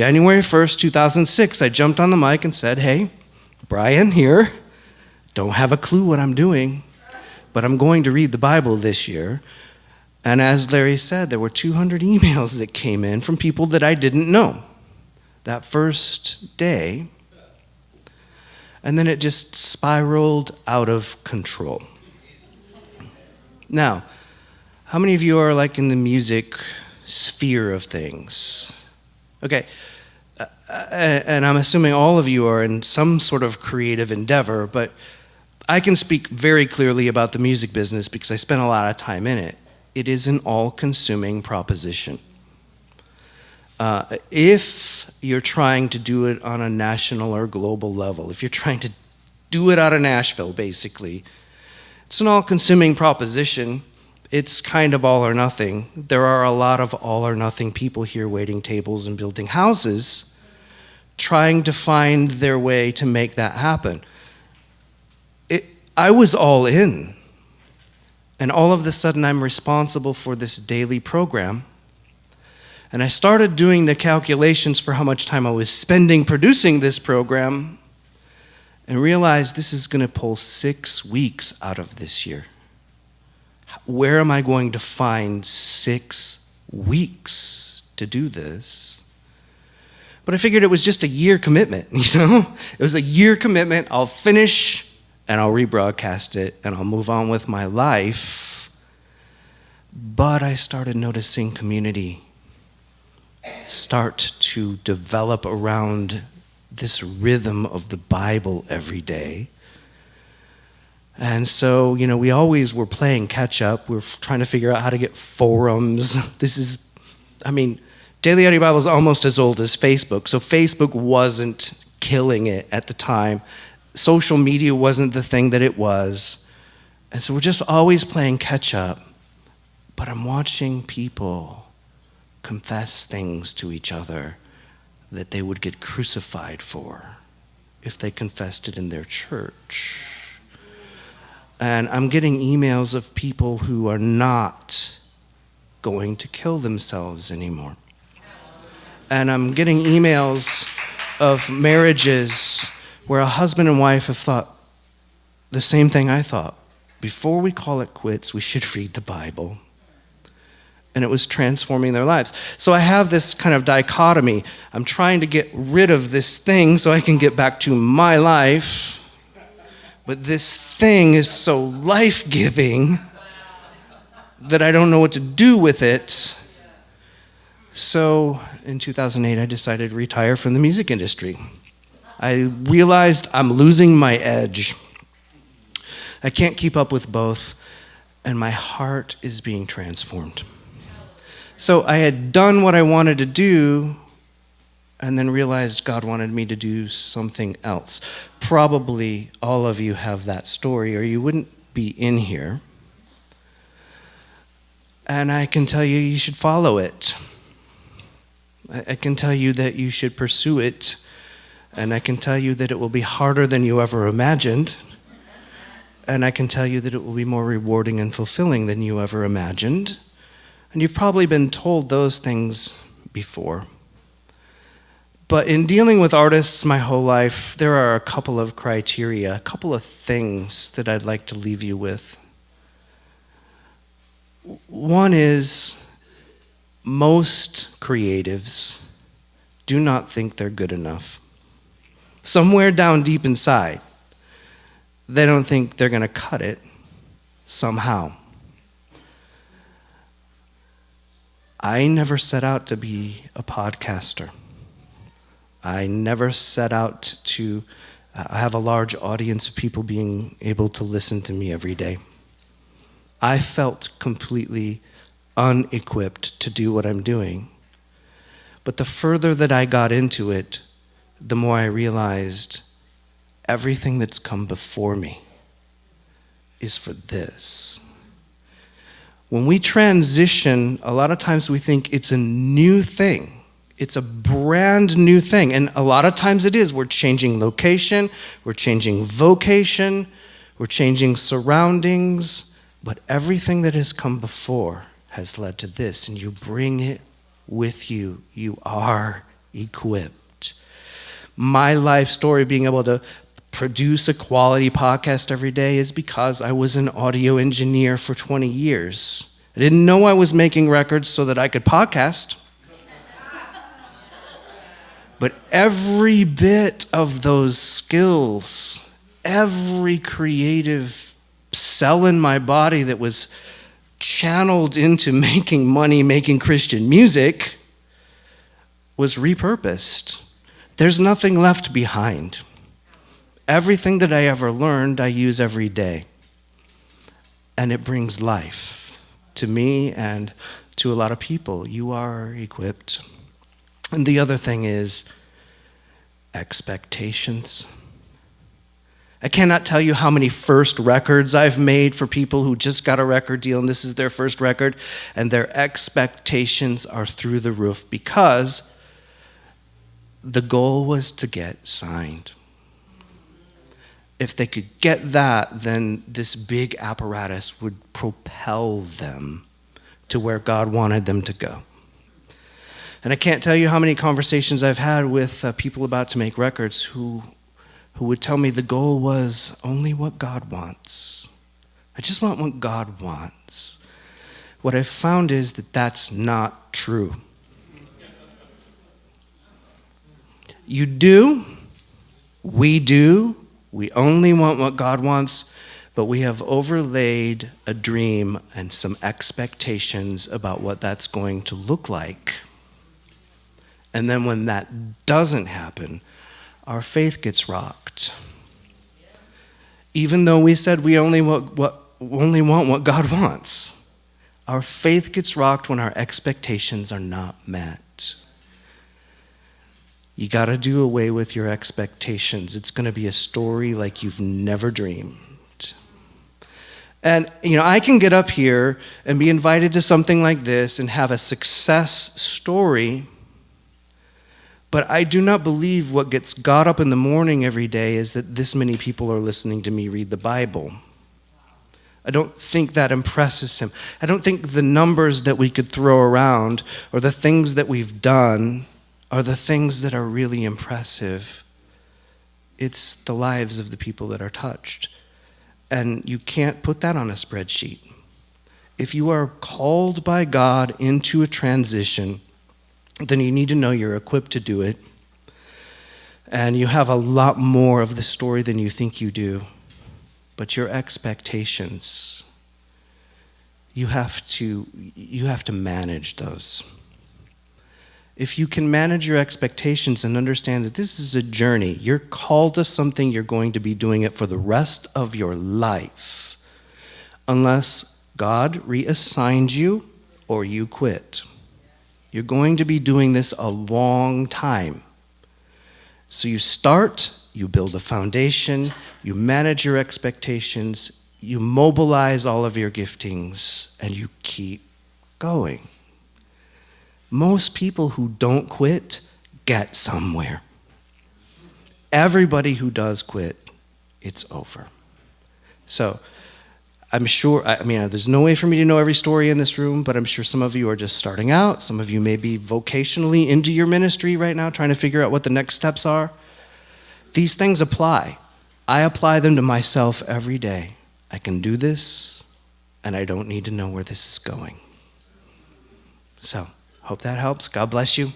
January 1st, 2006, I jumped on the mic and said, hey, Brian here. Don't have a clue what I'm doing, but I'm going to read the Bible this year. And as Larry said, there were 200 emails that came in from people that I didn't know that first day. And then it just spiraled out of control. Now, how many of you are like in the music sphere of things? Okay, and I'm assuming all of you are in some sort of creative endeavor, but I can speak very clearly about the music business because I spent a lot of time in it. It is an all-consuming proposition. If you're trying to do it on a national or global level, if you're trying to do it out of Nashville, basically, it's an all-consuming proposition. It's kind of all or nothing. There are a lot of all or nothing people here waiting tables and building houses, trying to find their way to make that happen. I was all in. And all of a sudden, I'm responsible for this daily program. And I started doing the calculations for how much time I was spending producing this program and realized this is going to pull 6 weeks out of this year. Where am I going to find 6 weeks to do this? But I figured it was just a year commitment, you know? It was a year commitment. I'll finish and I'll rebroadcast it and I'll move on with my life. But I started noticing community start to develop around this rhythm of the Bible every day. And so, you know, we always were playing catch up. We're trying to figure out how to get forums. Daily Audio Bible is almost as old as Facebook. So Facebook wasn't killing it at the time. Social media wasn't the thing that it was. And so we're just always playing catch up. But I'm watching people confess things to each other that they would get crucified for if they confessed it in their church. And I'm getting emails of people who are not going to kill themselves anymore. And I'm getting emails of marriages where a husband and wife have thought the same thing I thought. Before we call it quits, we should read the Bible. And it was transforming their lives. So I have this kind of dichotomy. I'm trying to get rid of this thing so I can get back to my life. But this thing is so life-giving that I don't know what to do with it. So in 2008, I decided to retire from the music industry. I realized I'm losing my edge. I can't keep up with both, and my heart is being transformed. So I had done what I wanted to do, and then realized God wanted me to do something else. Probably all of you have that story, or you wouldn't be in here. And I can tell you, you should follow it. I can tell you that you should pursue it. And I can tell you that it will be harder than you ever imagined. And I can tell you that it will be more rewarding and fulfilling than you ever imagined. And you've probably been told those things before. But in dealing with artists my whole life, there are a couple of criteria, a couple of things that I'd like to leave you with. One is, most creatives do not think they're good enough. Somewhere down deep inside, they don't think they're going to cut it somehow. I never set out to be a podcaster. I never set out to have a large audience of people being able to listen to me every day. I felt completely unequipped to do what I'm doing. But the further that I got into it, the more I realized everything that's come before me is for this. When we transition, a lot of times we think it's a new thing. It's a brand new thing. And a lot of times it is. We're changing location, we're changing vocation, we're changing surroundings, but everything that has come before has led to this, and you bring it with you. You are equipped. My life story, being able to produce a quality podcast every day, is because I was an audio engineer for 20 years. I didn't know I was making records so that I could podcast. But every bit of those skills, every creative cell in my body that was channeled into making money, making Christian music, was repurposed. There's nothing left behind. Everything that I ever learned, I use every day. And it brings life to me and to a lot of people. You are equipped. And the other thing is expectations. I cannot tell you how many first records I've made for people who just got a record deal and this is their first record, and their expectations are through the roof because the goal was to get signed. If they could get that, then this big apparatus would propel them to where God wanted them to go. And I can't tell you how many conversations I've had with people about to make records who would tell me the goal was only what God wants. I just want what God wants. What I've found is that that's not true. You do, we only want what God wants, but we have overlaid a dream and some expectations about what that's going to look like. And then when that doesn't happen, our faith gets rocked. Even though we said we only want what God wants, our faith gets rocked when our expectations are not met. You got to do away with your expectations. It's going to be a story like you've never dreamed. And, I can get up here and be invited to something like this and have a success story, but I do not believe what gets God up in the morning every day is that this many people are listening to me read the Bible. I don't think that impresses him. I don't think the numbers that we could throw around or the things that we've done are the things that are really impressive. It's the lives of the people that are touched. And you can't put that on a spreadsheet. If you are called by God into a transition, then you need to know you're equipped to do it. And you have a lot more of the story than you think you do. But your expectations, you have to manage those. If you can manage your expectations and understand that this is a journey, you're called to something, you're going to be doing it for the rest of your life, unless God reassigns you or you quit. You're going to be doing this a long time. So you start, you build a foundation, you manage your expectations, you mobilize all of your giftings, and you keep going. Most people who don't quit get somewhere. Everybody who does quit, it's over. So I'm sure, there's no way for me to know every story in this room, but I'm sure some of you are just starting out. Some of you may be vocationally into your ministry right now, trying to figure out what the next steps are. These things apply. I apply them to myself every day. I can do this, and I don't need to know where this is going. So, hope that helps. God bless you.